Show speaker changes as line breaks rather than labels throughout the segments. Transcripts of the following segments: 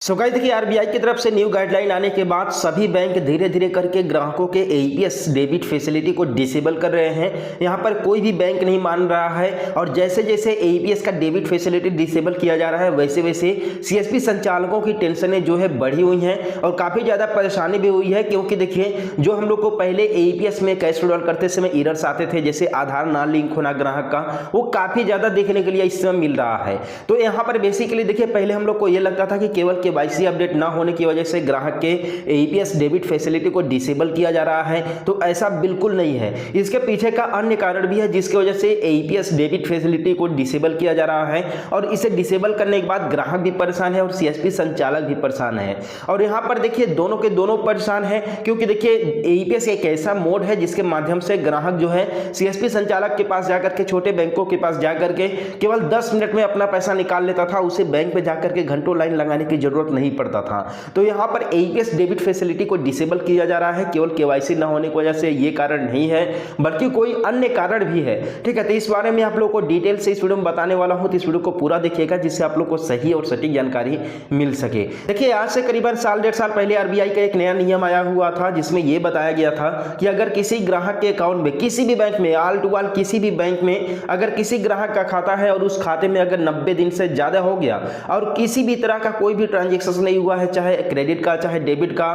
So guys देखिए RBI की तरफ से न्यू गाइडलाइन आने के बाद सभी बैंक धीरे धीरे करके ग्राहकों के एईपीएस डेबिट फैसिलिटी को डिसेबल कर रहे हैं। यहां पर कोई भी बैंक नहीं मान रहा है और जैसे जैसे एईपीएस का डेबिट फैसिलिटी डिसेबल किया जा रहा है वैसे वैसे सीएसपी संचालकों की टेंशनें जो है बढ़ी हुई हैं और काफ़ी ज़्यादा परेशानी भी हुई है, क्योंकि देखिए जो हम लोग को पहले एईपीएस में कैश विड्रॉल करते समय एरर्स आते थे, जैसे आधार ना लिंक होना ग्राहक का, वो काफ़ी ज़्यादा देखने के लिए इस समय मिल रहा है। तो यहाँ पर बेसिकली देखिए पहले हम लोग को ये लगता था कि केवल केवाईसी अपडेट ना होने की वजह से ग्राहक के एईपीएस डेबिट फैसिलिटी को डिसेबल किया जा रहा है, तो ऐसा बिल्कुल नहीं है। इसके पीछे का अन्य कारण भी है जिसकी वजह से एईपीएस डेबिट फैसिलिटी को डिसेबल किया जा रहा है और इसे डिसेबल करने के बाद ग्राहक भी परेशान है और सीएसपी संचालक भी परेशान है। और यहाँ पर देखिए दोनों के दोनों परेशान है, क्योंकि देखिए एईपीएस एक ऐसा मोड है जिसके माध्यम से ग्राहक जो है सीएसपी संचालक के पास जाकर के, छोटे बैंकों के पास जाकर के केवल 10 मिनट में अपना पैसा निकाल लेता था, उसे बैंक में जाकर के घंटों लाइन लगाने की जरूरत नहीं पड़ता था। तो यहाँ पर एईपीएस डेबिट फैसिलिटी को डिसेबल किया जा रहा है, केवल केवाईसी ना होने की वजह से ये कारण नहीं है बल्कि कोई अन्य कारण भी है। ठीक है, तो इस बारे में आप लोगों को डिटेल से इस वीडियो में बताने वाला हूं, तो इस वीडियो को पूरा देखिएगा जिससे आप लोग को सही और सटीक जानकारी मिल सके। देखिए आज से करीबन साल डेढ़ साल पहले आरबीआई का एक नया नियम आया हुआ था जिसमें यह बताया गया था कि अगर किसी ग्राहक के अकाउंट में किसी भी बैंक में, ऑल टू ऑल किसी भी बैंक में अगर किसी ग्राहक का खाता है और उस खाते में अगर 90 दिन से ज्यादा हो गया और किसी भी तरह का कोई भी ट्रांजेक्शन नहीं हुआ है, चाहे क्रेडिट का चाहे डेबिट का,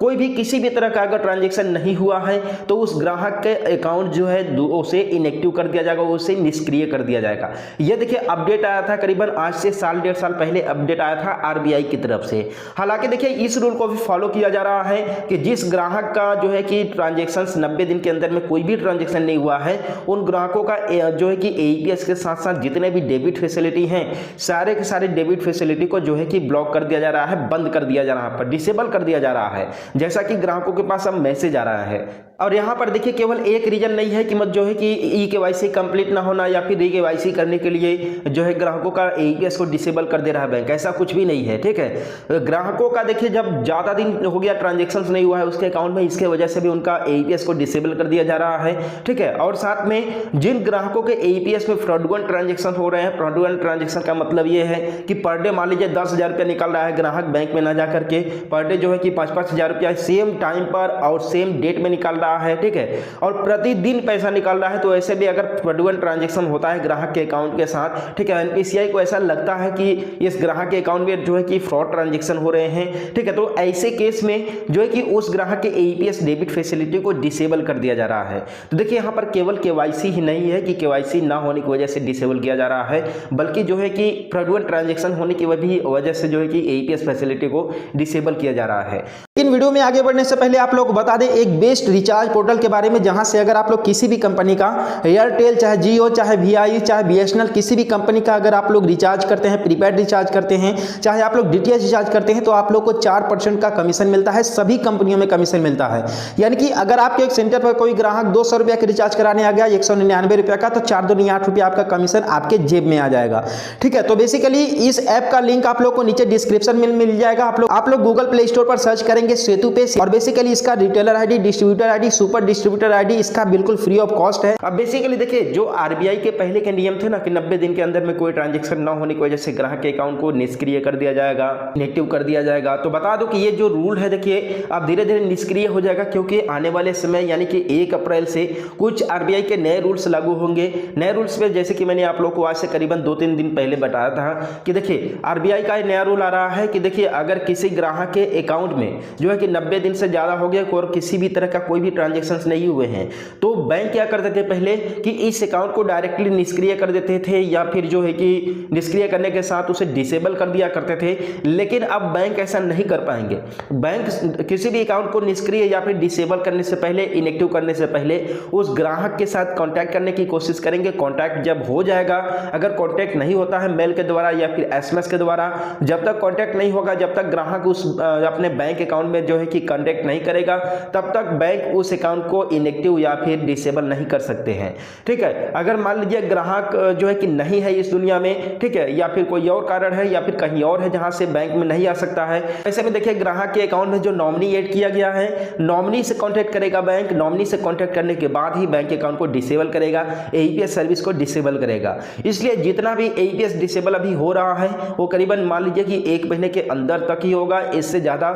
कोई भी किसी भी तरह का अगर ट्रांजेक्शन नहीं हुआ है, तो उस ग्राहक के अकाउंट जो है उसे इनएक्टिव कर दिया जाएगा, उसे निष्क्रिय कर दिया जाएगा। यह देखिए अपडेट आया था करीबन आज से साल डेढ़ साल पहले अपडेट आया था आरबीआई की तरफ से। हालांकि देखिए इस रूल को भी फॉलो किया जा रहा है कि जिस ग्राहक का जो है कि ट्रांजेक्शन 90 दिन के अंदर में कोई भी ट्रांजेक्शन नहीं हुआ है, उन ग्राहकों का जो है कि एईपीएस के साथ साथ जितने भी डेबिट फैसिलिटी हैं, सारे के सारे डेबिट फैसिलिटी को जो है कि ब्लॉक कर दिया जा रहा है, बंद कर दिया जा रहा है, डिसेबल कर दिया जा रहा है, जैसा कि ग्राहकों के पास अब मैसेज आ रहा है। और यहाँ पर देखिए केवल एक रीजन नहीं है कि मत जो है कि ई केवाईसी कंप्लीट ना होना या फिर री केवाईसी करने के लिए जो है ग्राहकों का एईपीएस को डिसेबल कर दे रहा है बैंक, ऐसा कुछ भी नहीं है। ठीक है, ग्राहकों का देखिए जब ज्यादा दिन हो गया ट्रांजेक्शन नहीं हुआ है उसके अकाउंट में, इसके वजह से भी उनका एईपीएस को डिसेबल कर दिया जा रहा है। ठीक है, और साथ में जिन ग्राहकों के एईपीएस में फ्रॉडुलेंट ट्रांजेक्शन हो रहे हैं, फ्रॉडुलेंट ट्रांजेक्शन का मतलब ये है कि पर डे मान लीजिए 10,000 रुपया निकल रहा है ग्राहक बैंक में ना जाकर के, पर डे जो है कि 5-5 हज़ार रुपया सेम टाइम पर और सेम डेट में निकल रहा है। ठीक है, और प्रतिदिन पैसा निकल रहा है, तो ऐसे भी अगर फ्रॉडुलेंट ट्रांजैक्शन होता है ग्राहक के अकाउंट के साथ, ठीक है, एनपीसीआई को ऐसा लगता है कि इस ग्राहक के अकाउंट में जो है कि फ्रॉड ट्रांजैक्शन हो रहे हैं, ठीक है, तो ऐसे केस में जो है कि उस ग्राहक के एईपीएस डेबिट फैसिलिटी को डिसेबल कर दिया जा रहा है। तो देखिए यहाँ पर केवल केवाईसी ही नहीं है कि केवाईसी ना होने की वजह से डिसेबल किया जा रहा है, बल्कि जो है कि फ्रॉडुलेंट ट्रांजैक्शन होने की वजह से जो है कि एईपीएस फैसिलिटी को डिसेबल किया जा रहा है। इन वीडियो में आगे बढ़ने से पहले आप लोग बता दें एक बेस्ट रिचार्ज पोर्टल के बारे में, जहां से अगर आप लोग किसी भी कंपनी का एयरटेल चाहे जियो चाहे वीआई चाहे बीएसएनएल किसी भी कंपनी का अगर आप लोग रिचार्ज करते हैं, प्रीपेड रिचार्ज करते हैं, चाहे आप लोग डीटीएच रिचार्ज करते हैं, तो आप लोग को 4% का कमीशन मिलता है। सभी कंपनियों में कमीशन मिलता है, यानी कि अगर आपके एक सेंटर पर कोई ग्राहक 200 रुपया का रिचार्ज कराने आ गया 199 रुपया का, तो 4 दूनी 8 रुपया आपका कमीशन आपके जेब में आ जाएगा। ठीक है, तो बेसिकली इस ऐप का लिंक आप लोग को नीचे डिस्क्रिप्शन में मिल जाएगा। आप लोग गूगल प्ले स्टोर पर सर्च करेंगे सेतु पे, और बेसिकली इसका retailer ID, distributor ID, super distributor ID इसका बिल्कुल फ्री ऑफ कॉस्ट है। अब बेसिकली देखिए जो आरबीआई के पहले के नियम थे ना कि 90 दिन के अंदर में कोई ट्रांजैक्शन ना होने की वजह से ग्राहक के अकाउंट को निष्क्रिय कर दिया जाएगा, इनएक्टिव कर दिया जाएगा, तो बता दो कि ये जो रूल है देखिए अब धीरे धीरे निष्क्रिय हो जाएगा, क्योंकि आने वाले समय यानी कि 1 अप्रैल से कुछ आरबीआई के नए रूल्स लागू होंगे। नए रूल्स में जैसे कि मैंने आप लोग को आज से करीबन 2-3 दिन पहले बताया था कि देखिए आरबीआई का नया रूल आ रहा है कि देखिए अगर किसी ग्राहक के अकाउंट में जो है कि 90 दिन से ज्यादा हो गया और किसी भी तरह का कोई भी ट्रांजैक्शन नहीं हुए हैं, तो बैंक क्या करते थे पहले कि इस अकाउंट को डायरेक्टली निष्क्रिय कर देते थे या फिर जो है कि निष्क्रिय करने के साथ उसे डिसेबल कर दिया करते थे। लेकिन अब बैंक ऐसा नहीं कर पाएंगे। बैंक किसी भी अकाउंट को निष्क्रिय या फिर डिसेबल करने से पहले, इनएक्टिव करने से पहले उस ग्राहक के साथ कांटेक्ट करने की कोशिश करेंगे। कांटेक्ट जब हो जाएगा, अगर कांटेक्ट नहीं होता है मेल के द्वारा या फिर एसएमएस के द्वारा, जब तक कांटेक्ट नहीं होगा, जब तक ग्राहक उस अपने बैंक अकाउंट में जो है कि कांटेक्ट नहीं करेगा, तब तक बैंक उस अकाउंट को इनएक्टिव या फिर डिसेबल नहीं कर सकते हैं। ठीक है, अगर मान लीजिए ग्राहक जो है कि नहीं है इस दुनिया में, ठीक है, या फिर कोई और कारण है या फिर कहीं और है जहां से बैंक में नहीं आ सकता है, ऐसे में देखिए ग्राहक के अकाउंट में जो नॉमिनी ऐड किया गया है, नॉमिनी से कॉन्टैक्ट करेगा बैंक, नॉमिनी से कॉन्टैक्ट करने के बाद ही बैंक अकाउंट को डिसेबल करेगा, एईपीएस सर्विस को डिसेबल करेगा। इसलिए जितना भी एईपीएस डिसेबल अभी हो रहा है वो करीबन मान लीजिए कि 1 महीने के अंदर तक ही होगा, इससे ज़्यादा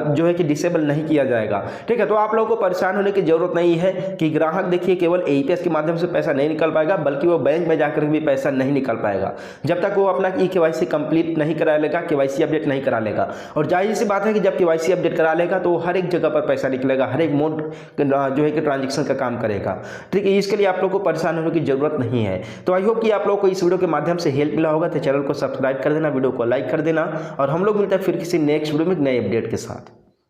जो है कि डिसेबल नहीं किया जाएगा। ठीक है, तो आप लोगों को परेशान होने की जरूरत नहीं है कि ग्राहक देखिए केवल एईपीएस के माध्यम से पैसा नहीं निकल पाएगा, बल्कि वो बैंक में जाकर भी पैसा नहीं निकल पाएगा जब तक वो अपना केवाईसी कंप्लीट नहीं करा लेगा, केवाईसी अपडेट नहीं करा लेगा। और जाहिर सी बात है कि जब केवाईसी अपडेट करा लेगा तो हर एक जगह पर पैसा निकलेगा, हर एक मोड जो है कि ट्रांजेक्शन का काम करेगा। ठीक है, इसके लिए आप लोग को परेशान होने की जरूरत नहीं है। तो आई होप कि आप लोग को इस वीडियो के माध्यम से हेल्प मिला होगा। तो चैनल को सब्सक्राइब कर देना, वीडियो को लाइक कर देना, और हम लोग मिलते हैं फिर किसी नेक्स्ट वीडियो में नए अपडेट के साथ।